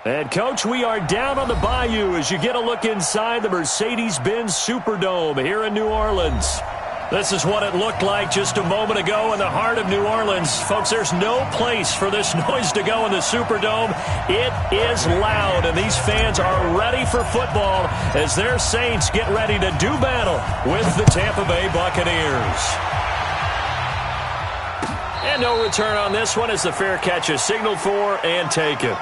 And, Coach, we are down on the bayou as you get a look inside the Mercedes-Benz Superdome here in New Orleans. This is what it looked like just a moment ago in the heart of New Orleans. Folks, there's no place for this noise to go in the Superdome. It is loud, and these fans are ready for football as their Saints get ready to do battle with the Tampa Bay Buccaneers. And no return on this one as the fair catch is signaled for and taken.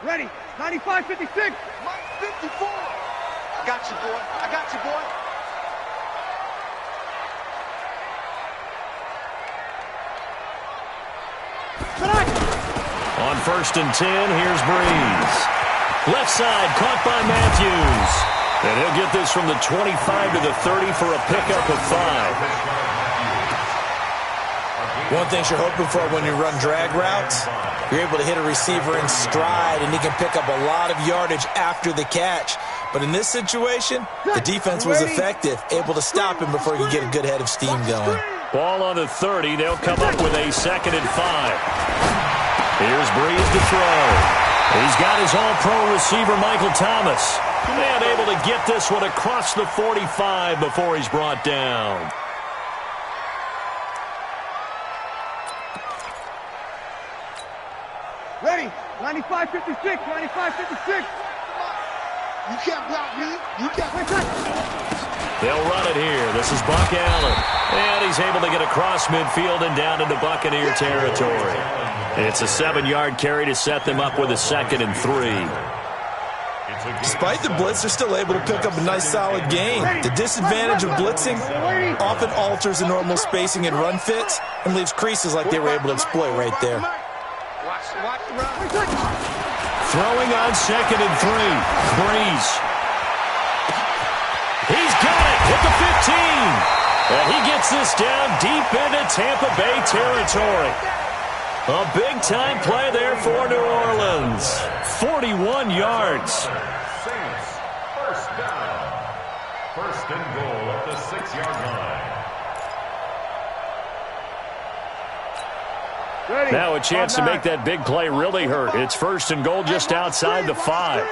Ready, 95, 56. 54. I got you, boy. I got you, boy. On 1st and 10, here's Breeze. Left side, caught by Matthews. And he'll get this from the 25 to the 30 for a pickup of 5. One thing you're hoping for when you run drag routes, you're able to hit a receiver in stride, and he can pick up a lot of yardage after the catch. But in this situation, the defense was effective, able to stop him before he could get a good head of steam going. Ball on the 30. They'll come up with a 2nd and 5. Here's Breeze to throw. He's got his all-pro receiver, Michael Thomas. And able to get this one across the 45 before he's brought down. Ready, 95, 56, 95, 56. You can't block me. You can't. They'll run it here. This is Buck Allen. And he's able to get across midfield and down into Buccaneer territory. It's a 7-yard carry to set them up with a 2nd and 3. Despite the blitz, they're still able to pick up a nice solid gain. The disadvantage of blitzing often alters the normal spacing and run fits and leaves creases like they were able to exploit right there. Throwing on 2nd and 3. Breeze. He's got it at the 15. And he gets this down deep into Tampa Bay territory. A big-time play there for New Orleans. 41 yards. Saints, 1st down. 1st and goal at the 6-yard line. Now a chance to make that big play really hurt. It's 1st and goal just outside the 5.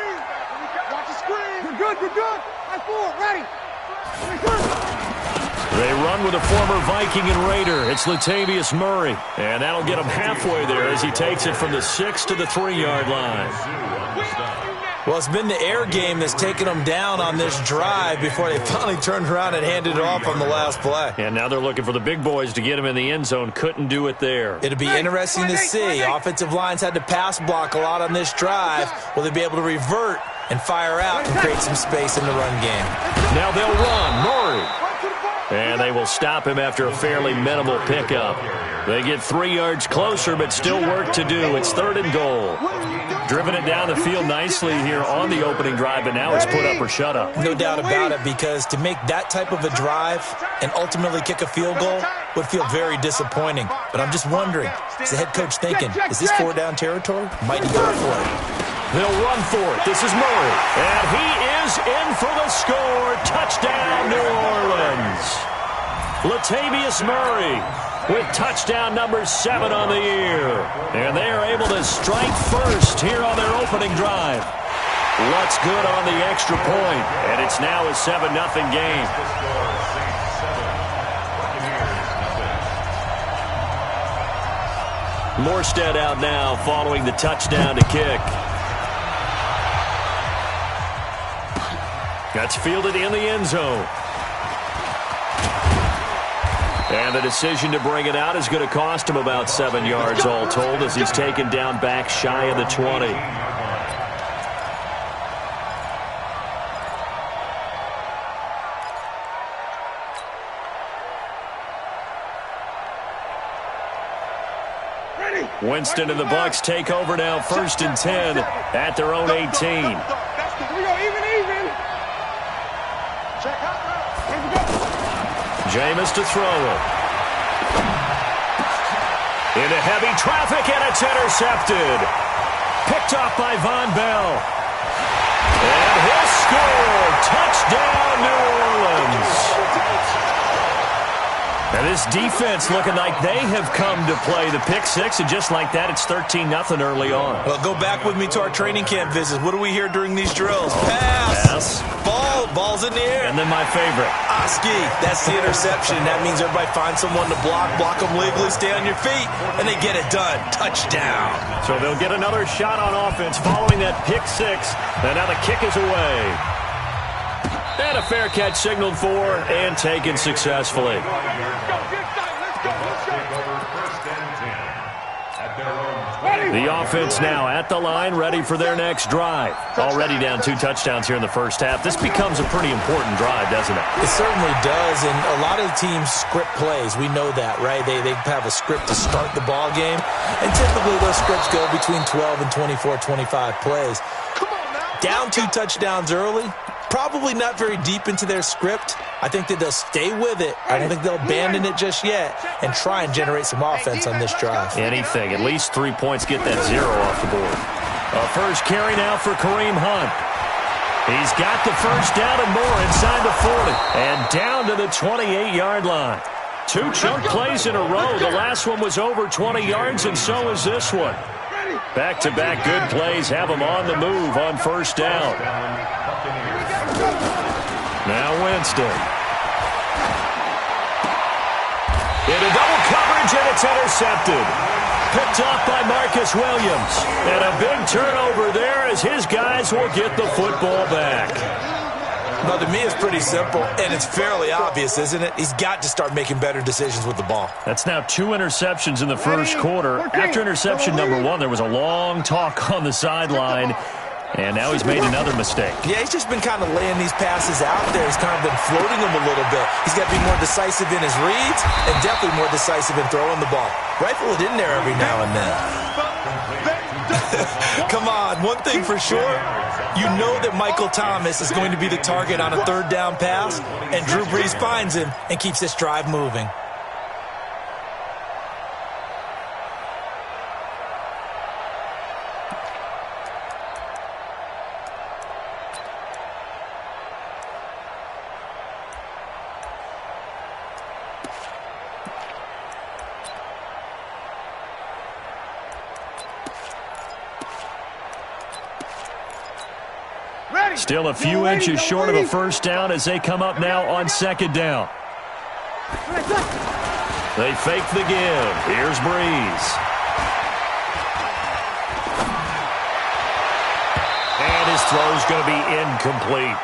Watch the screen. You're good, you're good. High 4, ready. They run with a former Viking and Raider. It's Latavius Murray. And that'll get him halfway there as he takes it from the 6 to the 3-yard line. Well, it's been the air game that's taken them down on this drive before they finally turned around and handed it off on the last play. And now they're looking for the big boys to get him in the end zone. Couldn't do it there. It'll be interesting to see. Offensive lines had to pass block a lot on this drive. Will they be able to revert and fire out and create some space in the run game? Now they'll run. Murray. And they will stop him after a fairly minimal pickup. They get 3 yards closer, but still work to do. It's 3rd and goal. Driven it down the field nicely here on the opening drive, but now it's put up or shut up. No doubt about it, because to make that type of a drive and ultimately kick a field goal would feel very disappointing. But I'm just wondering, is the head coach thinking, is this 4-down territory? Might he go for it? They'll run for it. This is Murray. And he is in for the score. Touchdown, New Orleans. Latavius Murray with touchdown number 7 on the year. And they are able to strike first here on their opening drive. Lutz good on the extra point. And it's now a 7-0 game. Morstead out now following the touchdown to kick. That's fielded in the end zone. And the decision to bring it out is going to cost him about 7 yards all told as he's taken down back shy of the 20. Winston and the Bucs take over now, 1st and 10 at their own 18. Jameis to throw it. Into heavy traffic, and it's intercepted. picked off by Von Bell. And he'll score. Touchdown, New Orleans. And this defense looking like they have come to play the pick six, and just like that, it's 13-0 early on. Well, go back with me to our training camp visits. What do we hear during these drills? Pass. Ball's in the air. And then my favorite. Oski, that's the interception. That means everybody finds someone to block them legally, stay on your feet, and they get it done. Touchdown. So they'll get another shot on offense following that pick six. And now the kick is away. And a fair catch signaled for and taken successfully. The offense now at the line, ready for their next drive. Already down 2 touchdowns here in the first half. This becomes a pretty important drive, doesn't it? It certainly does, and a lot of the teams script plays. We know that, right? They have a script to start the ball game, and typically those scripts go between 12 and 24, 25 plays. Down 2 touchdowns early, probably not very deep into their script. I think that they'll stay with it. I don't think they'll abandon it just yet and try and generate some offense on this drive. Anything. At least 3 points, get that 0 off the board. A first carry now for Kareem Hunt. He's got the first down and more inside the 40. And down to the 28-yard line. 2 chunk plays in a row. The last one was over 20 yards, and so is this one. Back-to-back good plays have them on the move on first down. Now Winston. Into double coverage, and it's intercepted. Picked off by Marcus Williams. And a big turnover there as his guys will get the football back. Well, to me, it's pretty simple, and it's fairly obvious, isn't it? He's got to start making better decisions with the ball. That's now 2 interceptions in the first quarter. After interception number 1, there was a long talk on the sideline. And now he's made another mistake. Yeah, he's just been kind of laying these passes out there. He's kind of been floating them a little bit. He's got to be more decisive in his reads and definitely more decisive in throwing the ball. Rifle it in there every now and then. Come on, one thing for sure, you know that Michael Thomas is going to be the target on a 3rd down pass, and Drew Brees finds him and keeps this drive moving. Still a few inches short of a first down as they come up now on 2nd down. They fake the give. Here's Brees. And his throw's going to be incomplete.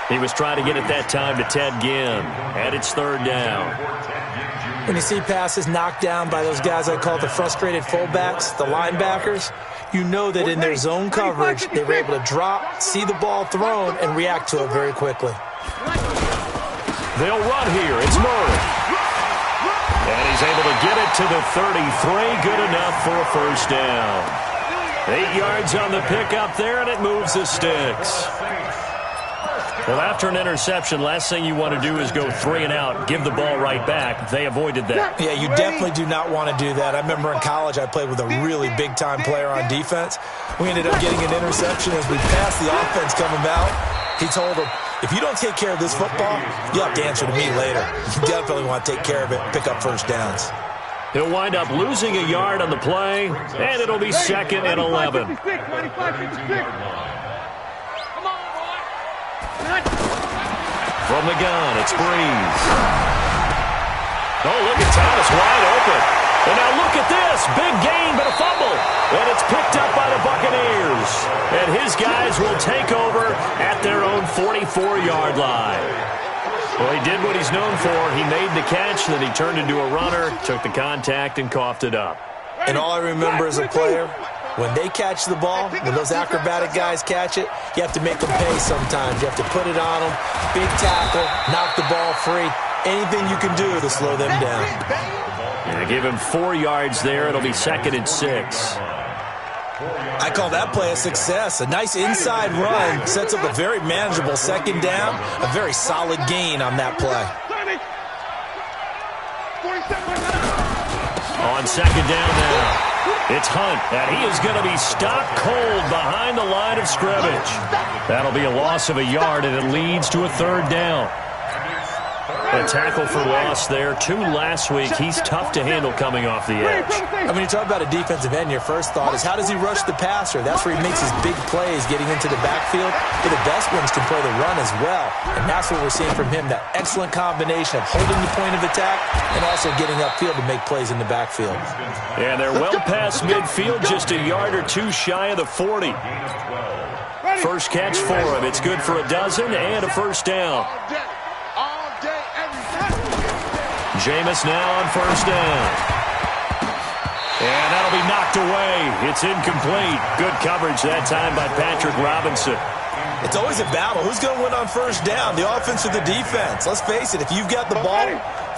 He was trying to get it that time to Ted Ginn. And it's 3rd down. When you see passes knocked down by those guys I call the frustrated fullbacks, the linebackers, you know that in their zone coverage, they were able to drop, see the ball thrown, and react to it very quickly. They'll run here. It's Murray. And he's able to get it to the 33. Good enough for a first down. 8 yards on the pickup there, and it moves the sticks. Well, after an interception, last thing you want to do is go 3 and out, give the ball right back. They avoided that. Yeah, you definitely do not want to do that. I remember in college I played with a really big-time player on defense. We ended up getting an interception as we passed the offense coming out. He told him, if you don't take care of this football, you'll have to answer to me later. You definitely want to take care of it and pick up first downs. He'll wind up losing a yard on the play, and it'll be 2nd and 11. From the gun, it's Brees. Oh, look at Thomas wide open. And now look at this. Big gain, but a fumble. And it's picked up by the Buccaneers. And his guys will take over at their own 44-yard line. Well, he did what he's known for. He made the catch, then he turned into a runner, took the contact, and coughed it up. And all I remember as a player, when they catch the ball, when those acrobatic guys catch it, you have to make them pay sometimes. You have to put it on them, big tackle, knock the ball free. Anything you can do to slow them down. Yeah, give him 4 yards there. It'll be 2nd and 6. I call that play a success. A nice inside run sets up a very manageable 2nd down, a very solid gain on that play. On 2nd down now. It's Hunt, and he is going to be stopped cold behind the line of scrimmage. That'll be a loss of a yard, and it leads to a third down. A tackle for loss there. 2 last week. He's tough to handle coming off the edge. I mean, you talk about a defensive end, your first thought is, how does he rush the passer? That's where he makes his big plays, getting into the backfield. But the best ones can play the run as well. And that's what we're seeing from him, that excellent combination of holding the point of attack and also getting upfield to make plays in the backfield. And they're well past midfield, just a yard or 2 shy of the 40. First catch for him. It's good for a dozen and a first down. Jameis now on first down. And that'll be knocked away. It's incomplete. Good coverage that time by Patrick Robinson. It's always a battle. Who's going to win on first down, the offense or the defense? Let's face it, if you've got the ball,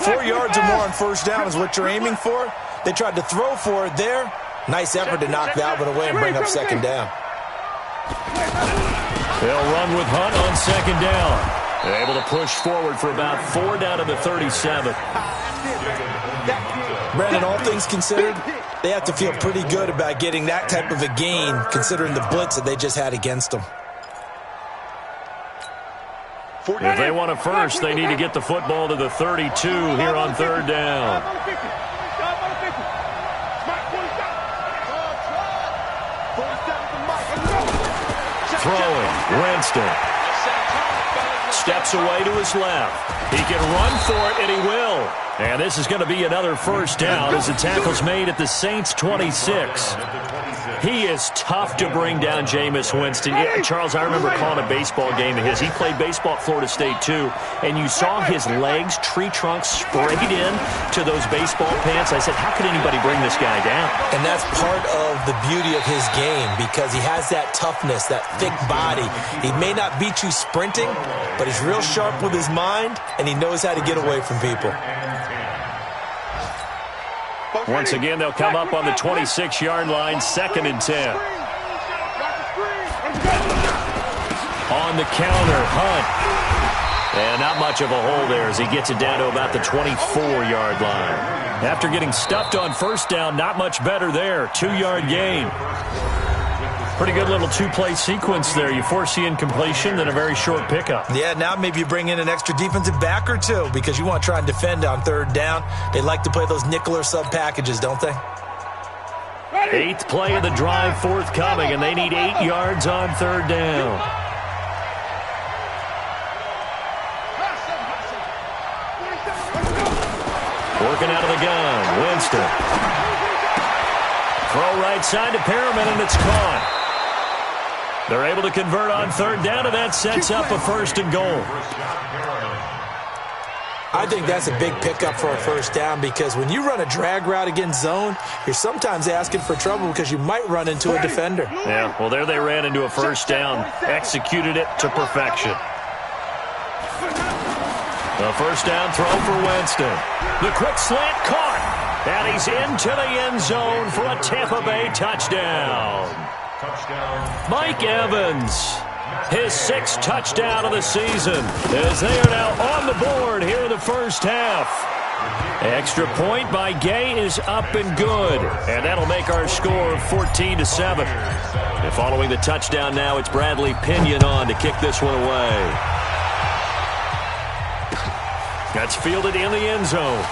4 yards or more on first down is what you're aiming for. They tried to throw for it there. Nice effort to knock that one away and bring up second down. They'll run with Hunt on second down. They're able to push forward for about 4 down to the 37. Brandon, all things considered, they have to feel pretty good about getting that type of a gain, considering the blitz that they just had against them. If they want a first, they need to get the football to the 32 here on third down. Throwing, Winston. Steps away to his left. He can run for it, and he will. And this is going to be another first down as the tackle's made at the Saints' 26. He is tough to bring down, Jameis Winston. Yeah, Charles, I remember calling a baseball game of his. He played baseball at Florida State, too, and you saw his legs, tree trunks sprayed in to those baseball pants. I said, how could anybody bring this guy down? And that's part of the beauty of his game, because he has that toughness, that thick body. He may not beat you sprinting, but he's real sharp with his mind, and he knows how to get away from people. Once again, they'll come up on the 26-yard line, 2nd and 10. On the counter, Hunt. And not much of a hole there as he gets it down to about the 24-yard line. After getting stuffed on first down, not much better there. 2-yard gain. Pretty good little 2-play sequence there. You force the incompletion, then a very short pickup. Yeah, now maybe you bring in an extra defensive back or two because you want to try and defend on third down. They like to play those nickel or sub packages, don't they? 8th play of the drive forthcoming, and they need 8 yards on third down. Working out of the gun, Winston. Throw right side to Perriman, and it's caught. They're able to convert on third down, and that sets up a 1st and goal. I think that's a big pickup for a first down, because when you run a drag route against zone, you're sometimes asking for trouble because you might run into a defender. Yeah, well, there they ran into a first down, executed it to perfection. The first down throw for Winston. The quick slant caught, and he's into the end zone for a Tampa Bay touchdown. Mike Evans, his 6th touchdown of the season, as they are now on the board here in the first half. Extra point by Gay is up and good, and that'll make our score 14-7. And following the touchdown now, it's Bradley Pinion on to kick this one away. That's fielded in the end zone.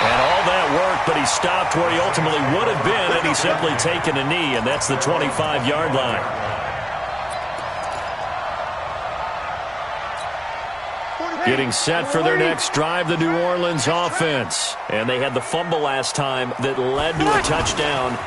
And all that work, but he stopped where he ultimately would have been had he simply taken a knee, and that's the 25-yard line. Getting set for their next drive, the New Orleans offense. And they had the fumble last time that led to a touchdown.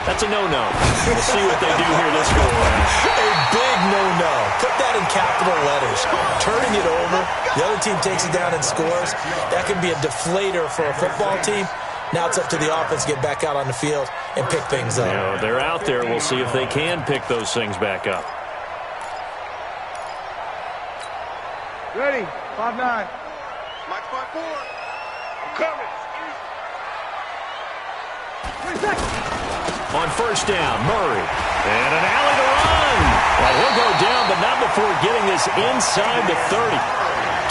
That's a no-no. We'll see what they do here this go around. A big no-no. Put that in capital letters. Turning it over, the other team takes it down and scores. That can be a deflator for a football team. Now it's up to the offense to get back out on the field and pick things up. Yeah, they're out there. We'll see if they can pick those things back up. Ready, 5-9. Mike 5-4. I'm coming. 20 seconds. On first down, Murray. And an alley to run. Well, he'll go down, but not before getting this inside the 30.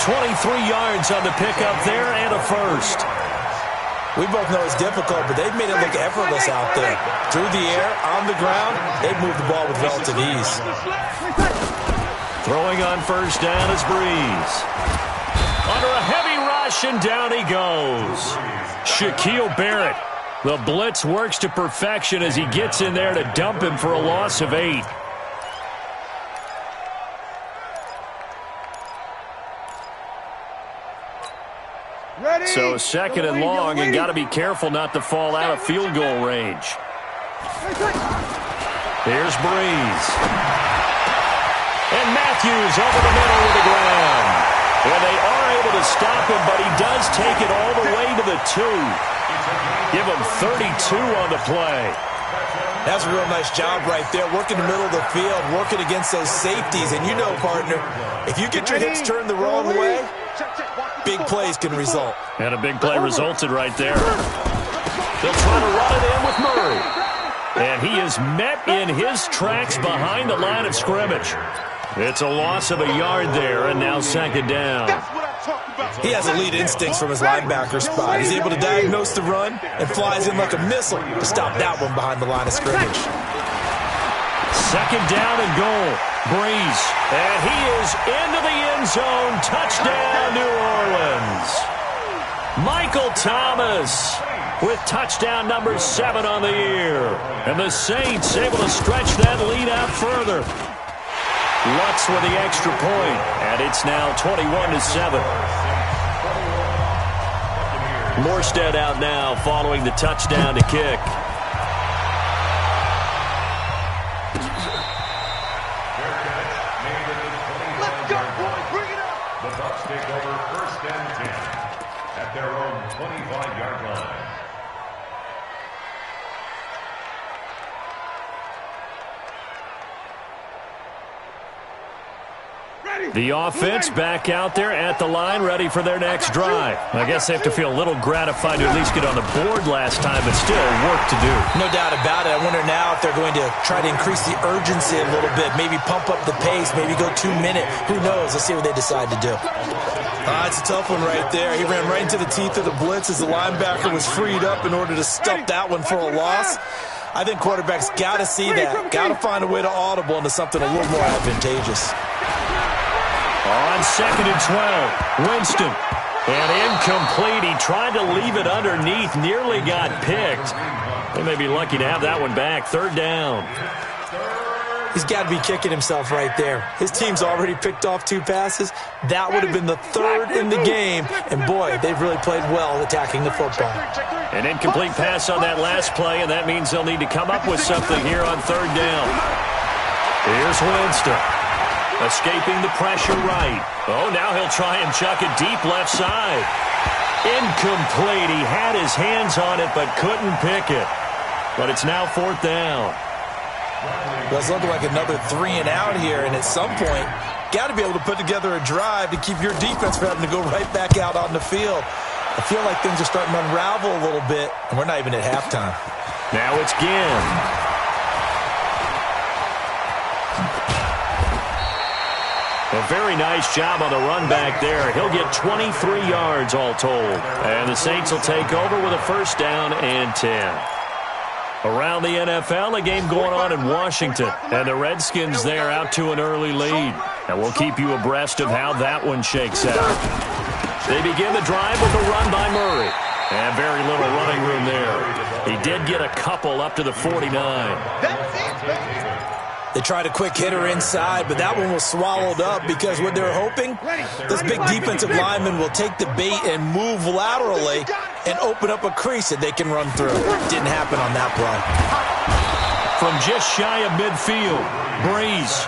23 yards on the pickup there and a first. We both know it's difficult, but they've made it look effortless out there. Through the air, on the ground, they've moved the ball with relative ease. Throwing on first down is Breeze. Under a heavy rush, and down he goes. Shaquille Barrett. The blitz works to perfection as he gets in there to dump him for a loss of 8. So second and long, and got to be careful not to fall out of field goal range. Here's Breeze. And Matthews over the middle with the ground. And they are able to stop him, but he does take it all the way to the 2. Give him 32 on the play. That's a real nice job right there, working the middle of the field, working against those safeties. And you know, partner, if you get your hips turned the wrong way, big plays can result. And a big play resulted right there. They'll try to run it in with Murray. And he is met in his tracks behind the line of scrimmage. It's a loss of a yard there, and now second down. He has elite instincts from his linebacker spot. He's able to diagnose the run and flies in like a missile to stop that one behind the line of scrimmage. Second down and goal. Breeze. And he is into the end zone. Touchdown, New Orleans. Michael Thomas with touchdown number 7 on the year. And the Saints able to stretch that lead out further. Lutz with the extra point, and it's now 21-7. Morstead out now following the touchdown to kick. Let's go, boys. Bring it up. The Bucs take over first and 10 at their own 25-yard line. The offense back out there at the line, ready for their next drive. I guess they have to feel a little gratified to at least get on the board last time, but still work to do. No doubt about it. I wonder now if they're going to try to increase the urgency a little bit, maybe pump up the pace, maybe go 2-minute. Who knows? Let's see what they decide to do. It's a tough one right there. He ran right into the teeth of the blitz as the linebacker was freed up in order to stuff that one for a loss. I think quarterbacks got to see that, got to find a way to audible into something a little more advantageous. On second and 12, Winston. And incomplete. He tried to leave it underneath, nearly got picked. They may be lucky to have that one back. Third down. He's got to be kicking himself right there. His team's already picked off 2 passes. That would have been the 3rd in the game. And, boy, they've really played well attacking the football. An incomplete pass on that last play, and that means they'll need to come up with something here on third down. Here's Winston. Escaping the pressure right. Oh, now he'll try and chuck it deep left side. Incomplete. He had his hands on it but couldn't pick it. But it's now 4th down. Well, it's looking like another 3 and out here, and at some point, got to be able to put together a drive to keep your defense from having to go right back out on the field. I feel like things are starting to unravel a little bit, and we're not even at halftime. Now it's Ginn. A very nice job on the run back there. He'll get 23 yards all told. And the Saints will take over with a first down and 10. Around the NFL, a game going on in Washington. And the Redskins there out to an early lead. And we'll keep you abreast of how that one shakes out. They begin the drive with a run by Murray. And very little running room there. He did get a couple up to the 49. They tried a quick hitter inside, but that one was swallowed up because what they're hoping, this big defensive lineman will take the bait and move laterally and open up a crease that they can run through. Didn't happen on that play. From just shy of midfield, Breeze.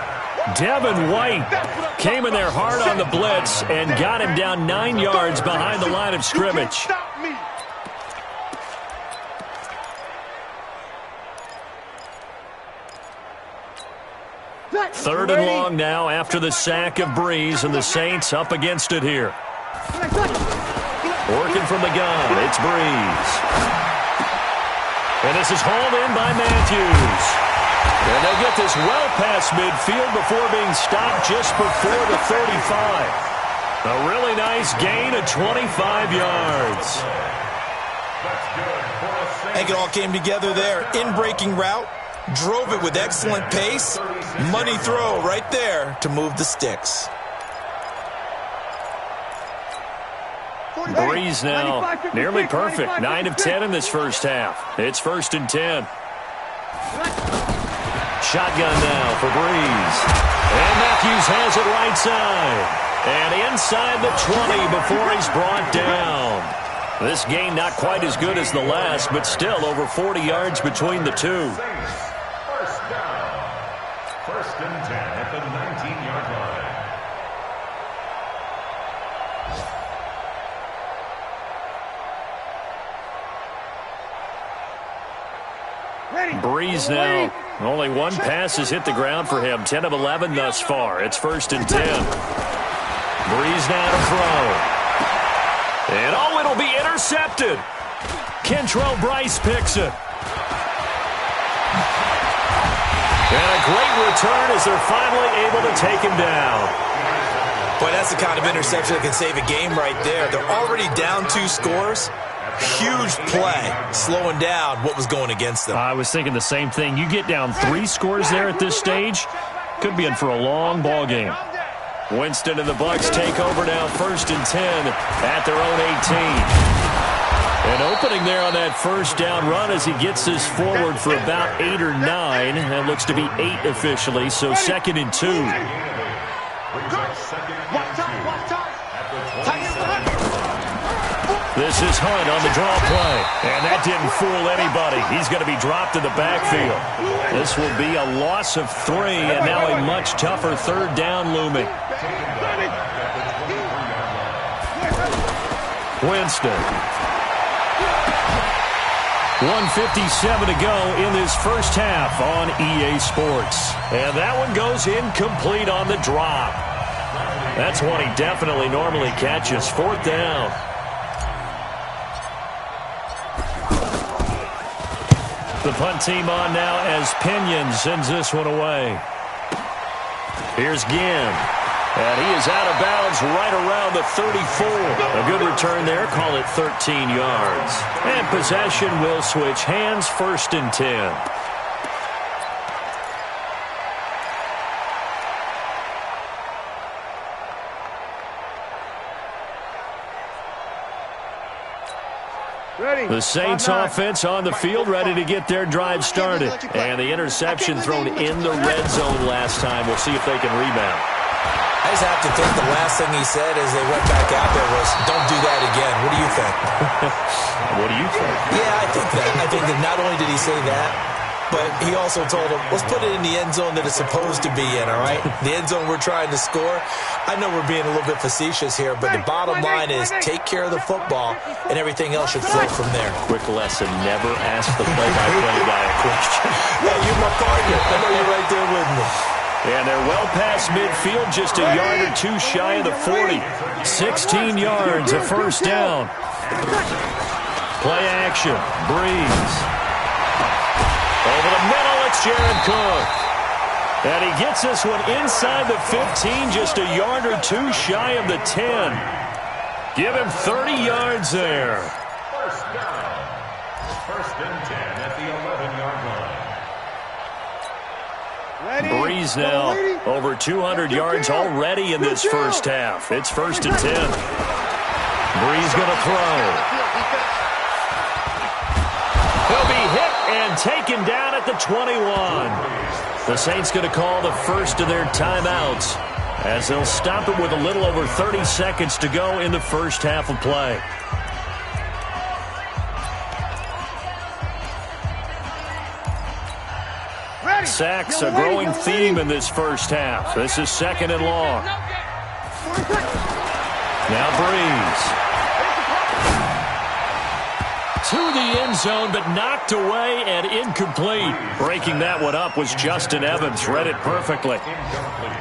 Devin White came in there hard on the blitz and got him down 9 yards behind the line of scrimmage. Third and long now after the sack of Breeze, and the Saints up against it here. Working from the gun, it's Breeze. And this is hauled in by Matthews. And they'll get this well past midfield before being stopped just before the 35. A really nice gain of 25 yards. I think it all came together there. In-breaking route, drove it with excellent pace. Money throw right there to move the sticks. Breeze now nearly perfect. 9 of 10 in this first half. It's 1st and 10. Shotgun now for Breeze. And Matthews has it right side. And inside the 20 before he's brought down. This game not quite as good as the last, but still over 40 yards between the two. First down. 1st and 10 at the 19-yard line. Breeze now. Only one pass has hit the ground for him. 10 of 11 thus far. It's 1st and 10. Breeze now to throw. And oh, it'll be intercepted. Kentrell Brice picks it. And a great return as they're finally able to take him down. Boy, that's the kind of interception that can save a game right there. They're already down 2 scores. Huge play, slowing down what was going against them. I was thinking the same thing. You get down 3 scores there at this stage, could be in for a long ball game. Winston and the Bucs take over now, 1st and 10 at their own 18. An opening there on that first down run as he gets this forward for about 8 or 9. That looks to be 8 officially, so 2nd and 2. This is Hunt on the draw play, and that didn't fool anybody. He's going to be dropped in the backfield. This will be a loss of 3, and now a much tougher 3rd down looming. Winston. 1:57 to go in this first half on EA Sports. And that one goes incomplete on the drop. That's one he definitely normally catches. 4th down. The punt team on now as Pinion sends this one away. Here's Ginn. And he is out of bounds right around the 34. A good return there. Call it 13 yards. And possession will switch hands. 1st and 10. The Saints offense on the field, ready to get their drive started. And the interception thrown in the red zone last time. We'll see if they can rebound. I just have to think the last thing he said as they went back out there was, don't do that again. What do you think? What do you think? Yeah, I think that. I think that not only did he say that, but he also told him, let's put it in the end zone that it's supposed to be in, all right? The end zone we're trying to score. I know we're being a little bit facetious here, but the bottom line is take care of the football, and everything else should flow from there. Quick lesson, never ask the play-by-play guy a question. Yeah, you're my partner. I know you're right there with me. And they're well past midfield, just a yard or 2 shy of the 40. 16 yards, a 1st down. Play action, Breeze. Over the middle, it's Jared Cook. And he gets this one inside the 15, just a yard or 2 shy of the 10. Give him 30 yards there. 1st down. 1st and 10 at the 11-yard line. Breeze now over 200 yards already in this first half. It's 1st and 10. Breeze going to throw. He'll be hit and taken down at the 21. The Saints going to call the first of their timeouts as they'll stop it with a little over 30 seconds to go in the first half of play. Sacks, a growing theme in this first half. This is 2nd and long. Now Breeze. To the end zone, but knocked away and incomplete. Breaking that one up was Justin Evans. Read it perfectly.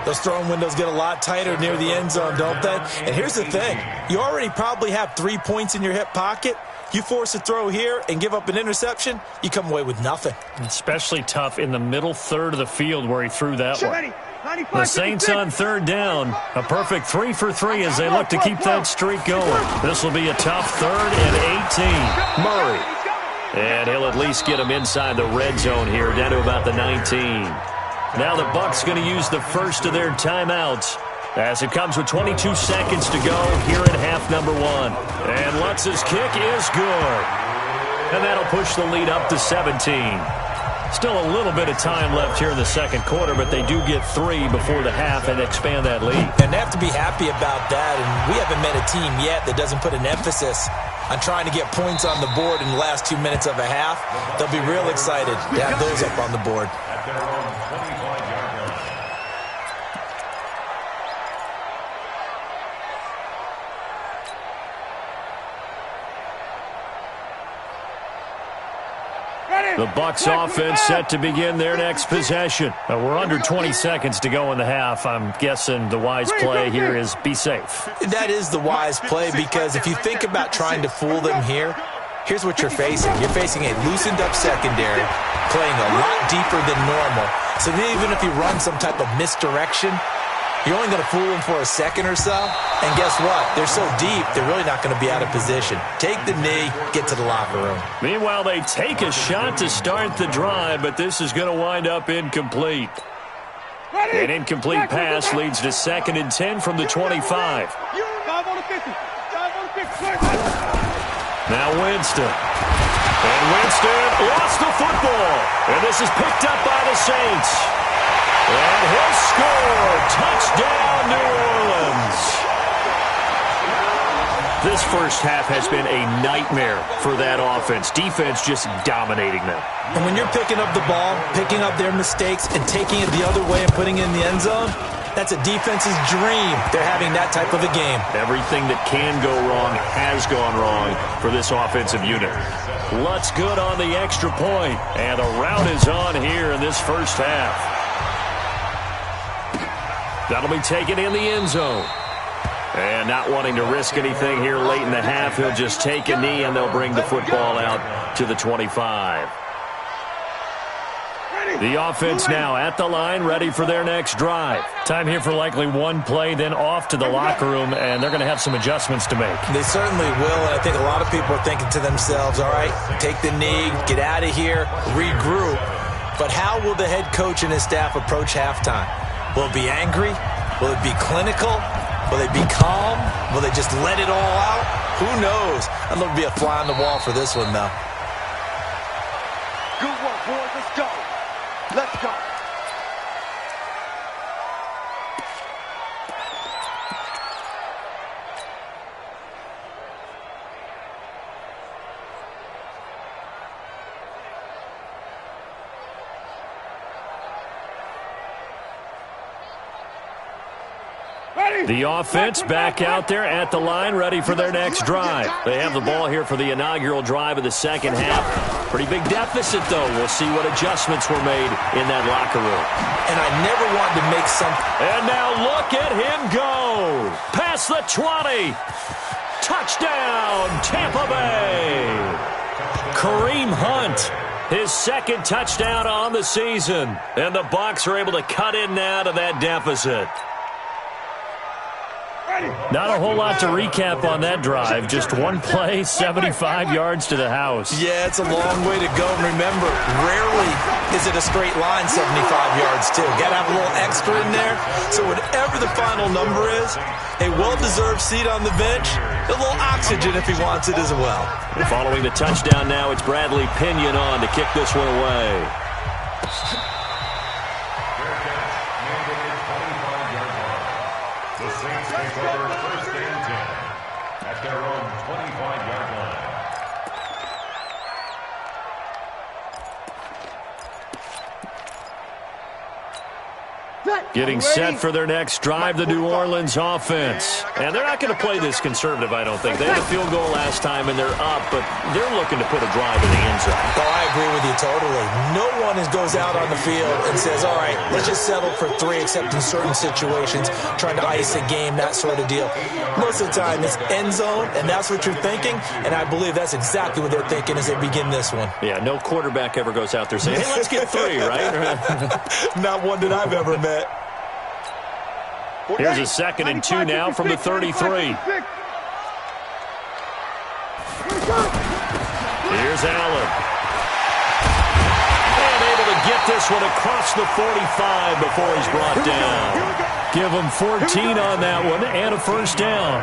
Those throwing windows get a lot tighter near the end zone, don't they? And here's the thing. You already probably have 3 points in your hip pocket. You force a throw here and give up an interception, you come away with nothing. Especially tough in the middle third of the field where he threw that one. The Saints on third down. A perfect 3 for 3 as they look to keep that streak going. This will be a tough 3rd and 18. Murray. And he'll at least get him inside the red zone here, down to about the 19. Now the Bucs going to use the first of their timeouts as it comes with 22 seconds to go here in half number 1. And Lutz's kick is good. And that'll push the lead up to 17. Still a little bit of time left here in the second quarter, but they do get 3 before the half and expand that lead. And they have to be happy about that. And we haven't met a team yet that doesn't put an emphasis on trying to get points on the board in the last 2 minutes of a half. They'll be real excited to have those up on the board. At their own 25-yard line. The Bucs offense set to begin their next possession. We're under 20 seconds to go in the half. I'm guessing the wise play here is be safe. That is the wise play, because if you think about trying to fool them here, here's what you're facing. You're facing a loosened-up secondary, playing a lot deeper than normal. So even if you run some type of misdirection, you're only going to fool them for a second or so. And guess what? They're so deep, they're really not going to be out of position. Take the knee, get to the locker room. Meanwhile, they take a shot to start the drive, but this is going to wind up incomplete. An incomplete pass leads to 2nd and 10 from the 25. 5 on the 50. 5 on the 50. Now Winston. And Winston lost the football. And this is picked up by the Saints. And he'll score. Touchdown, New Orleans. This first half has been a nightmare for that offense. Defense just dominating them. And when you're picking up the ball, picking up their mistakes, and taking it the other way and putting it in the end zone, that's a defense's dream. They're having that type of a game. Everything that can go wrong has gone wrong for this offensive unit. Lutz good on the extra point, and a rout is on here in this first half. That'll be taken in the end zone. And not wanting to risk anything here late in the half, he'll just take a knee, and they'll bring the football out to the 25. The offense now at the line, ready for their next drive. Time here for likely one play, then off to the locker room, and they're going to have some adjustments to make. They certainly will, and I think a lot of people are thinking to themselves, all right, take the knee, get out of here, regroup. But how will the head coach and his staff approach halftime? Will it be angry? Will it be clinical? Will they be calm? Will they just let it all out? Who knows? I'd love to be a fly on the wall for this one, though. Good work, boys. Let's go. Let's go. The offense back out there at the line, ready for their next drive. They have the ball here for the inaugural drive of the second half. Pretty big deficit, though. We'll see what adjustments were made in that locker room. And I never wanted to make some... And now look at him go. Past the 20. Touchdown, Tampa Bay. Kareem Hunt, his second touchdown on the season. And the Bucs are able to cut in now to that deficit. Not a whole lot to recap on that drive. Just one play, 75 yards to the house. Yeah, it's a long way to go. And remember, rarely is it a straight line 75 yards, too. Got to have a little extra in there. So whatever the final number is, a well-deserved seat on the bench, a little oxygen if he wants it as well. And following the touchdown now, it's Bradley Pinion on to kick this one away. The Saints take over 1st and 10 at their own 25-yard line. Getting set for their next drive, the New Orleans offense. And they're not going to play this conservative, I don't think. They had a field goal last time, and they're up, but they're looking to put a drive in the end zone. Oh, I agree with you totally. No one goes out on the field and says, all right, let's just settle for 3, except in certain situations, trying to ice a game, that sort of deal. Most of the time, it's end zone, and that's what you're thinking, and I believe that's exactly what they're thinking as they begin this one. Yeah, no quarterback ever goes out there saying, hey, let's get 3, right? Not one that I've ever met. Here's a 2nd and 2 now from the 33. Here's Allen. And able to get this one across the 45 before he's brought down. Give him 14 on that one and a first down.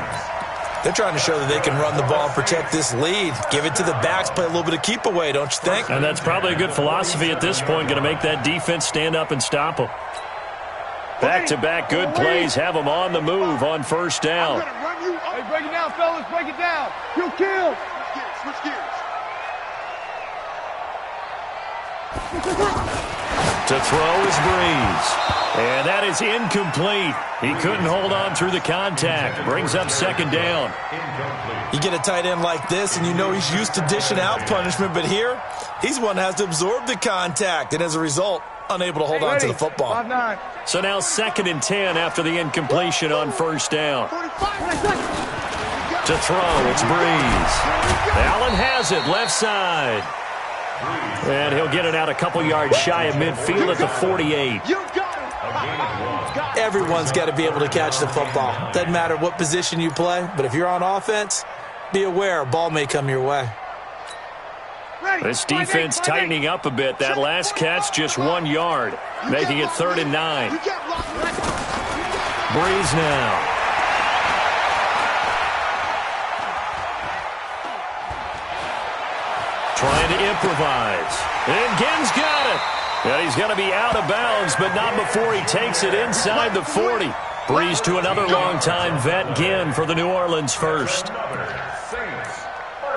They're trying to show that they can run the ball and protect this lead. Give it to the backs, play a little bit of keep away, don't you think? And that's probably a good philosophy at this point, going to make that defense stand up and stop them. Back-to-back good plays have them on the move on first down. Hey, break it down, fellas. Break it down. Kill. Switch gears. To throw is Breeze. And that is incomplete. He couldn't hold on through the contact. Brings up 2nd down. You get a tight end like this, and you know he's used to dishing out punishment, but here, he's one that has to absorb the contact, and as a result, unable to hold on to the football. 5-9. So now 2nd and 10 after the incompletion on first down. To throw, it's Breeze. Allen has it, left side. And he'll get it out a couple yards shy of midfield at the 48. Everyone's got to be able to catch the football. Doesn't matter what position you play, but if you're on offense, be aware a ball may come your way. This defense tightening up a bit. That last catch just 1 yard, making it 3rd and 9. Breeze now. Trying to improvise. And Ginn's got it. And he's going to be out of bounds, but not before he takes it inside the 40. Breeze to another longtime vet, Ginn, for the New Orleans first.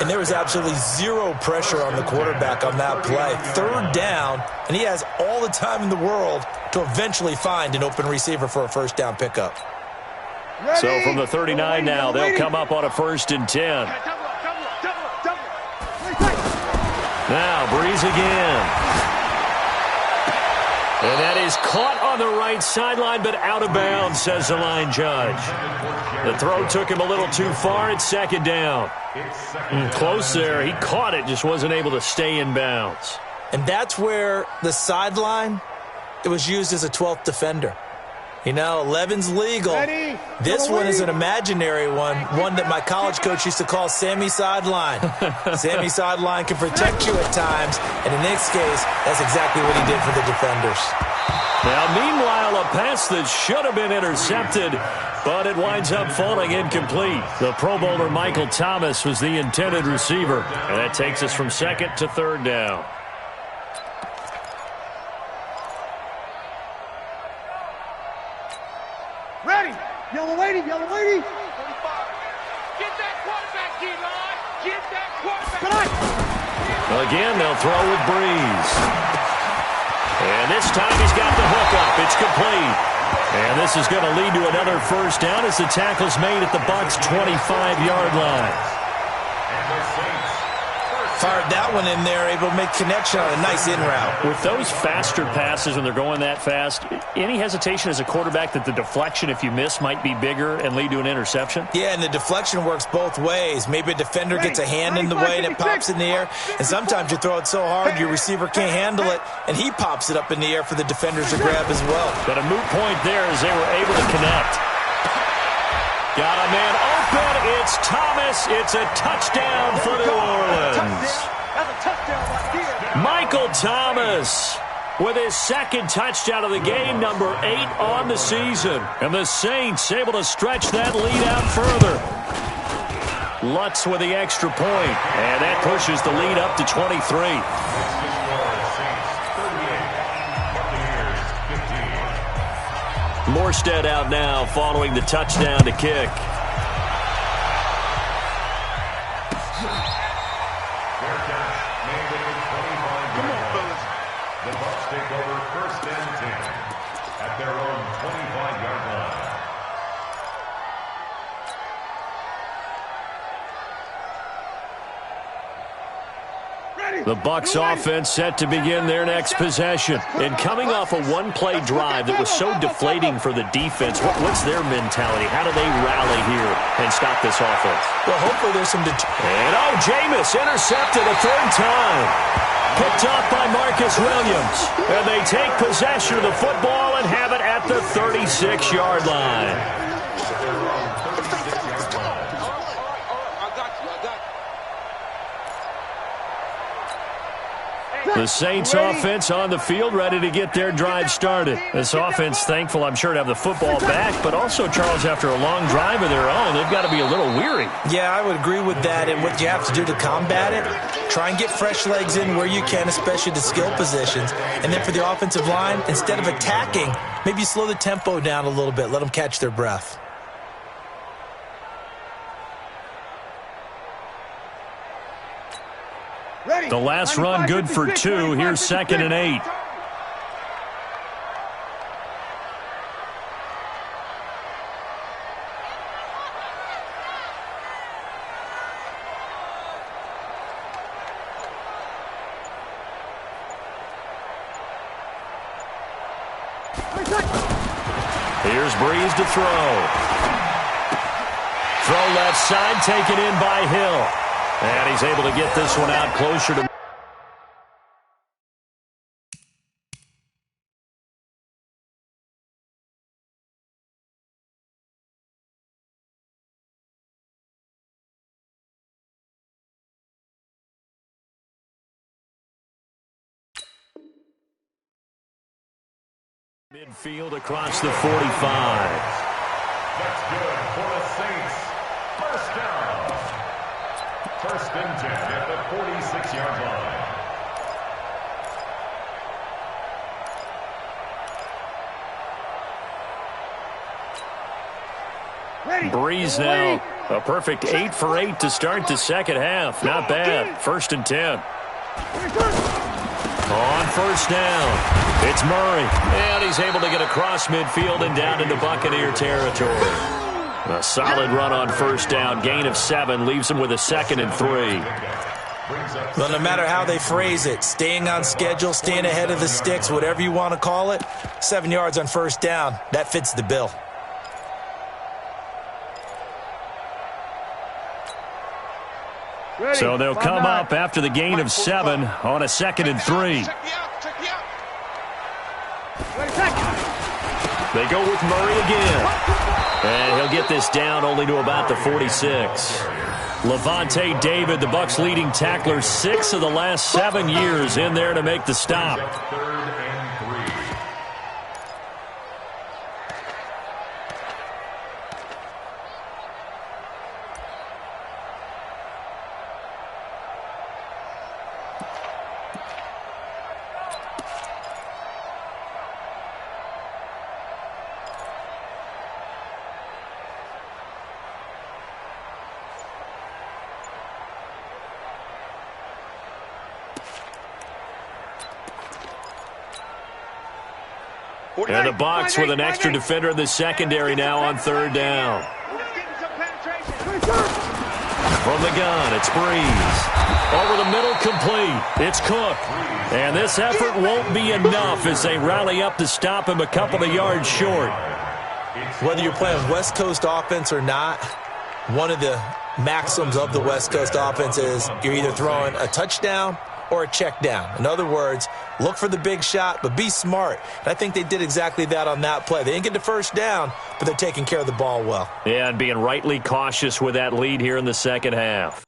And there was absolutely zero pressure on the quarterback on that play. 3rd down, and he has all the time in the world to eventually find an open receiver for a first down pickup. So from the 39 now, they'll come up on a 1st and 10. Now Breeze again. And that is caught on the right sideline, but out of bounds, says the line judge. The throw took him a little too far. It's 2nd down. Close there. He caught it, just wasn't able to stay in bounds. And that's where the sideline, it was used as a 12th defender. You know, 11's legal. This one is an imaginary one that my college coach used to call Sammy Sideline. Sammy Sideline can protect you at times, and in this case, that's exactly what he did for the defenders. Now, meanwhile, a pass that should have been intercepted, but it winds up falling incomplete. The Pro Bowler Michael Thomas was the intended receiver, and that takes us from 2nd to 3rd down. Ready. Yellow lady. Get that quarterback, D-line. Get that quarterback. Again, they'll throw with Breeze. And this time he's got the hook up. It's complete. And this is going to lead to another first down as the tackle's made at the Bucs' 25-yard line. Fired that one in there, able to make connection on a nice in route. With those faster passes when they're going that fast, any hesitation as a quarterback that the deflection, if you miss, might be bigger and lead to an interception? Yeah, and the deflection works both ways. Maybe a defender gets a hand in the way and it pops in the air, and sometimes you throw it so hard your receiver can't handle it, and he pops it up in the air for the defenders to grab as well. But a moot point there as they were able to connect. Got a man open. It's Thomas. It's a touchdown for New Orleans. Michael Thomas with his 2nd touchdown of the game, number 8 on the season. And the Saints able to stretch that lead out further. Lutz with the extra point, and that pushes the lead up to 23. Morstead out now following the touchdown to kick. The Bucs take over 1st and 10 at their own 25-yard line. The Bucs offense set to begin their next possession. And coming off a one-play drive that was so deflating for the defense, what's their mentality? How do they rally here and stop this offense? Well, hopefully there's some... And Jameis intercepted a 3rd time. Picked off by Marcus Williams. And they take possession of the football and have it at the 36-yard line. The Saints offense on the field, ready to get their drive started. This offense, thankful, I'm sure, to have the football back, but also, Charles, after a long drive of their own, they've got to be a little weary. Yeah, I would agree with that, and what you have to do to combat it, try and get fresh legs in where you can, especially the skill positions. And then for the offensive line, instead of attacking, maybe slow the tempo down a little bit, let them catch their breath. The last run good for 2. Here's 2nd and 8. Here's Breeze to throw. Throw left side, taken in by Hill. And he's able to get this one out closer to... midfield across the 45. That's good for the Saints. First down. 1st and 10 at the 46-yard line. Breeze now. A perfect 8 for 8 to start the second half. Not bad. 1st and 10. On 1st down, it's Murray. And he's able to get across midfield and down into Buccaneer territory. A solid run on 1st down. Gain of 7 leaves him with a 2nd and 3. Well, no matter how they phrase it, staying on schedule, staying ahead of the sticks, whatever you want to call it, 7 yards on 1st down, that fits the bill. So they'll come up after the gain of 7 on a 2nd and 3. They go with Murray again. And he'll get this down only to about the 46. Levante David, the Bucs' leading tackler, 6 of the last 7 years in there to make the stop. 3rd and 3. And the Bucs with an extra defender in the secondary now on 3rd down. From the gun, it's Breeze. Over the middle, complete. It's Cook. And this effort won't be enough as they rally up to stop him a couple of yards short. Whether you're playing West Coast offense or not, one of the maxims of the West Coast offense is you're either throwing a touchdown or a check down. In other words, look for the big shot, but be smart. And I think they did exactly that on that play. They didn't get the 1st down, but they're taking care of the ball well. Yeah, and being rightly cautious with that lead here in the second half.